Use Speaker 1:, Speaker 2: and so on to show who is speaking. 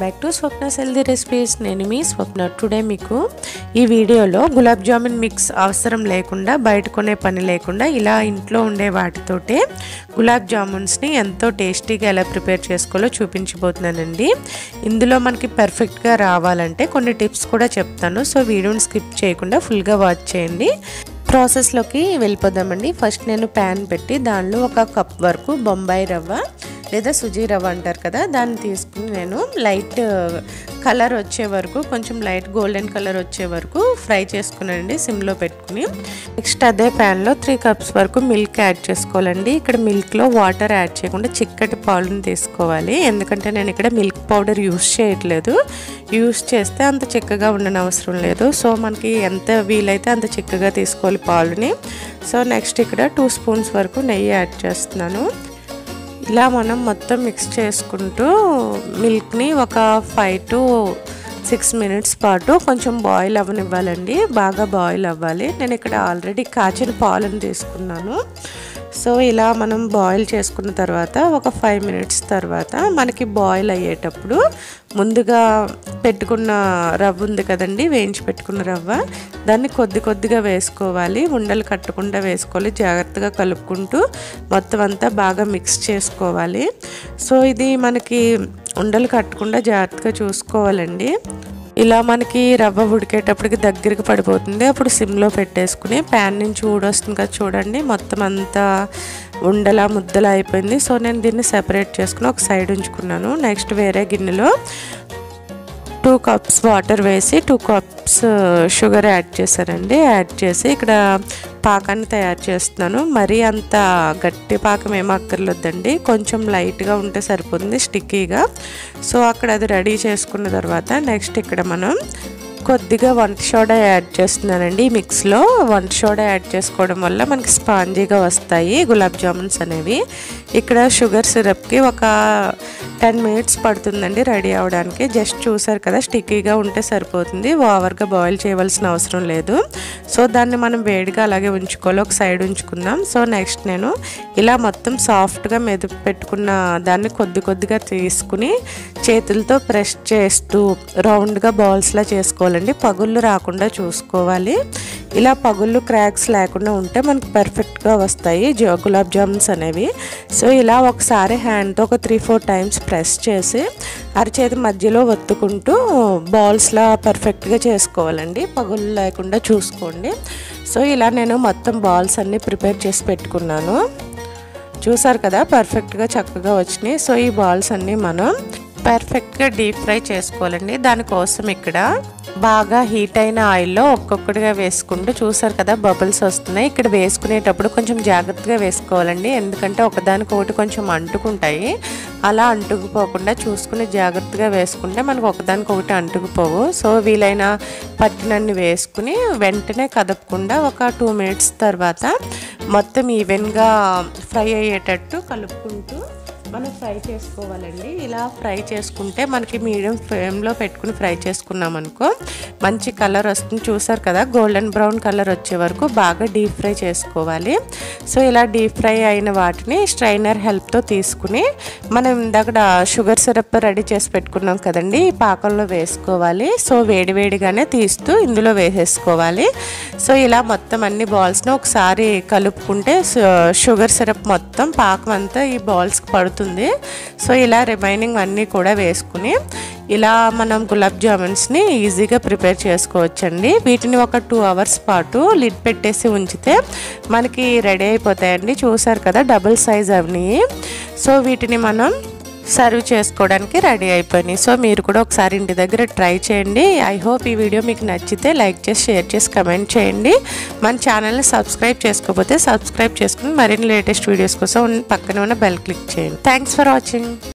Speaker 1: Back to Swapna's healthy recipes. నేను మీ స్వప్న. Today మీకు ఈ వీడియోలో గులాబ్ జామున్ మిక్స్ అవసరం లేకుండా, బయట కొనే పని లేకుండా ఇలా ఇంట్లో ఉండే వాటితోటే గులాబ్ జామున్స్ని ఎంతో టేస్టీగా ఎలా ప్రిపేర్ చేసుకోవాలో చూపించబోతున్నానండి. ఇందులో మనకి పర్ఫెక్ట్గా రావాలంటే కొన్ని టిప్స్ కూడా చెప్తాను. సో వీడియోని స్కిప్ చేయకుండా ఫుల్గా వాచ్ చేయండి. ప్రాసెస్లోకి వెళ్ళిపోదామండి. ఫస్ట్ నేను ప్యాన్ పెట్టి దానిలో 1 కప్ వరకు బొంబాయి రవ్వ లేదా సుజీ రవ్వ అంటారు కదా, దాన్ని తీసుకుని నేను లైట్ కలర్ వచ్చే వరకు, కొంచెం లైట్ గోల్డెన్ కలర్ వచ్చే వరకు ఫ్రై చేసుకున్నానండి సిమ్లో పెట్టుకుని. నెక్స్ట్ అదే ప్యాన్లో 3 కప్స్ వరకు మిల్క్ యాడ్ చేసుకోవాలండి. ఇక్కడ మిల్క్లో వాటర్ యాడ్ చేయకుండా చిక్కటి పాలను తీసుకోవాలి. ఎందుకంటే నేను ఇక్కడ మిల్క్ పౌడర్ యూస్ చేయట్లేదు. యూస్ చేస్తే అంత చిక్కగా ఉండనవసరం లేదు. సో మనకి ఎంత వీలైతే అంత చిక్కగా తీసుకోవాలి పాలుని. సో నెక్స్ట్ ఇక్కడ 2 స్పూన్స్ వరకు నెయ్యి యాడ్ చేస్తున్నాను. ఇలా మనం మొత్తం మిక్స్ చేసుకుంటూ మిల్క్ని ఒక 5 to 6 మినిట్స్ పాటు కొంచెం బాయిల్ అవ్వనివ్వాలండి. బాగా బాయిల్ అవ్వాలి. నేను ఇక్కడ ఆల్రెడీ కాచిన పాలను తీసుకున్నాను. సో ఇలా మనం బాయిల్ చేసుకున్న తర్వాత ఒక 5 మినిట్స్ తర్వాత మనకి బాయిల్ అయ్యేటప్పుడు ముందుగా పెట్టుకున్న రవ్వ ఉంది కదండి, వేయించి పెట్టుకున్న రవ్వ, దాన్ని కొద్దిగా వేసుకోవాలి. ఉండలు కట్టకుండా వేసుకోవాలి. జాగ్రత్తగా కలుపుకుంటూ మొత్తం అంతా బాగా మిక్స్ చేసుకోవాలి. సో ఇది మనకి ఉండలు కట్టకుండా జాగ్రత్తగా చూసుకోవాలండి. ఇలా మనకి రవ్వ ఉడికేటప్పటికి దగ్గరికి పడిపోతుంది. అప్పుడు సిమ్లో పెట్టేసుకుని ప్యాన్ నుంచి ఊడొస్తుంది కదా చూడండి, మొత్తం అంతా ఉండలా ముద్దలా అయిపోయింది. సో నేను దీన్ని సెపరేట్ చేసుకుని ఒక సైడ్ ఉంచుకున్నాను. నెక్స్ట్ వేరే గిన్నెలో 2 కప్స్ వాటర్ వేసి 2 కప్స్ షుగర్ యాడ్ చేశానండి. యాడ్ చేసి ఇక్కడ పాకాన్ని తయారు చేస్తున్నాను. మరీ అంత గట్టి పాకం ఏం అక్కర్లేదండి, కొంచెం లైట్గా ఉంటే సరిపోతుంది, స్టిక్కీగా. సో అక్కడ అది రెడీ చేసుకున్న తర్వాత నెక్స్ట్ ఇక్కడ మనం కొద్దిగా వంట సోడా యాడ్ చేస్తున్నానండి. ఈ మిక్స్లో వంట సోడా యాడ్ చేసుకోవడం వల్ల మనకి స్పాంజీగా వస్తాయి గులాబ్ జామున్స్ అనేవి. ఇక్కడ షుగర్ సిరప్కి ఒక 10 మినిట్స్ పడుతుందండి రెడీ అవ్వడానికి. జస్ట్ చూసారు కదా, స్టిక్కీగా ఉంటే సరిపోతుంది. ఓవర్గా బాయిల్ చేయవలసిన అవసరం లేదు. సో దాన్ని మనం వేడిగా అలాగే ఉంచుకోవాలి, ఒక సైడ్ ఉంచుకుందాం. సో నెక్స్ట్ నేను ఇలా మొత్తం సాఫ్ట్గా మెదుపు పెట్టుకున్న దాన్ని కొద్దిగా తీసుకుని చేతులతో ప్రెస్ చేస్తూ రౌండ్గా బాల్స్లా చేసుకోవాలండి. పగుళ్ళు రాకుండా చూసుకోవాలి. ఇలా పగుళ్ళు క్రాక్స్ లేకుండా ఉంటే మనకి పర్ఫెక్ట్గా వస్తాయి గులాబ్ జామున్స్ అనేవి. సో ఇలా ఒకసారి హ్యాండ్తో ఒక 3-4 టైమ్స్ ప్రెస్ చేసి అరచేతి మధ్యలో ఒత్తుకుంటూ బాల్స్లా పర్ఫెక్ట్గా చేసుకోవాలండి. పగుళ్ళు లేకుండా చూసుకోండి. సో ఇలా నేను మొత్తం బాల్స్ అన్నీ ప్రిపేర్ చేసి పెట్టుకున్నాను. చూసారు కదా, పర్ఫెక్ట్గా చక్కగా వచ్చినాయి. సో ఈ బాల్స్ అన్నీ మనం పర్ఫెక్ట్గా డీప్ ఫ్రై చేసుకోవాలండి. దానికోసం ఇక్కడ బాగా హీట్ అయిన ఆయిల్లో ఒక్కొక్కటిగా వేసుకుంటూ, చూసారు కదా బబుల్స్ వస్తున్నాయి. ఇక్కడ వేసుకునేటప్పుడు కొంచెం జాగ్రత్తగా వేసుకోవాలండి, ఎందుకంటే ఒకదానికొకటి కొంచెం అంటుకుంటాయి. అలా అంటుకుపోకుండా చూసుకుని జాగ్రత్తగా వేసుకుంటే మనకు ఒకదానికొకటి అంటుకుపోవు. సో వీలైన పట్టినన్ని వేసుకుని వెంటనే కదపకుండా ఒక 2 మినిట్స్ తర్వాత మొత్తం ఈవెన్గా ఫ్రై అయ్యేటట్టు కలుపుకుంటూ మనం ఫ్రై చేసుకోవాలండి. ఇలా ఫ్రై చేసుకుంటే మనకి మీడియం ఫ్లేమ్లో పెట్టుకుని ఫ్రై చేసుకున్నాం అనుకో మంచి కలర్ వస్తుంది. చూసారు కదా, గోల్డెన్ బ్రౌన్ కలర్ వచ్చే వరకు బాగా డీప్ ఫ్రై చేసుకోవాలి. సో ఇలా డీప్ ఫ్రై అయిన వాటిని స్ట్రైనర్ హెల్ప్తో తీసుకుని మనం ఇందాక షుగర్ సిరప్ రెడీ చేసి పెట్టుకున్నాం కదండి, ఈ పాకంలో వేసుకోవాలి. సో వేడిగానే తీస్తూ ఇందులో వేసేసుకోవాలి. సో ఇలా మొత్తం అన్ని బాల్స్ని ఒకసారి కలుపుకుంటే షుగర్ సిరప్ మొత్తం పాకం అంతా ఈ బాల్స్కి పడుతుంది. సో ఇలా రిమైనింగ్ అన్నీ కూడా వేసుకుని ఇలా మనం గులాబ్ జామున్స్ని ఈజీగా ప్రిపేర్ చేసుకోవచ్చండి. వీటిని ఒక 2 అవర్స్ పాటు లిడ్ పెట్టేసి ఉంచితే మనకి రెడీ అయిపోతాయండి. చూసారు కదా, డబుల్ సైజ్ అవన్నీ. సో వీటిని మనం సర్వ్ చేసుకోవడానికి రెడీ అయిపోయినాయి. సో మీరు కూడా ఒకసారి ఇంటి దగ్గర ట్రై చేయండి. ఐ హోప్ ఈ వీడియో మీకు నచ్చితే లైక్ చేసి, షేర్ చేసి, కమెంట్ చేయండి. మన ఛానల్ని సబ్స్క్రైబ్ చేసుకోకపోతే సబ్స్క్రైబ్ చేసుకుని మరిన్ని లేటెస్ట్ వీడియోస్ కోసం పక్కన ఉన్న బెల్ క్లిక్ చేయండి. Thanks for watching.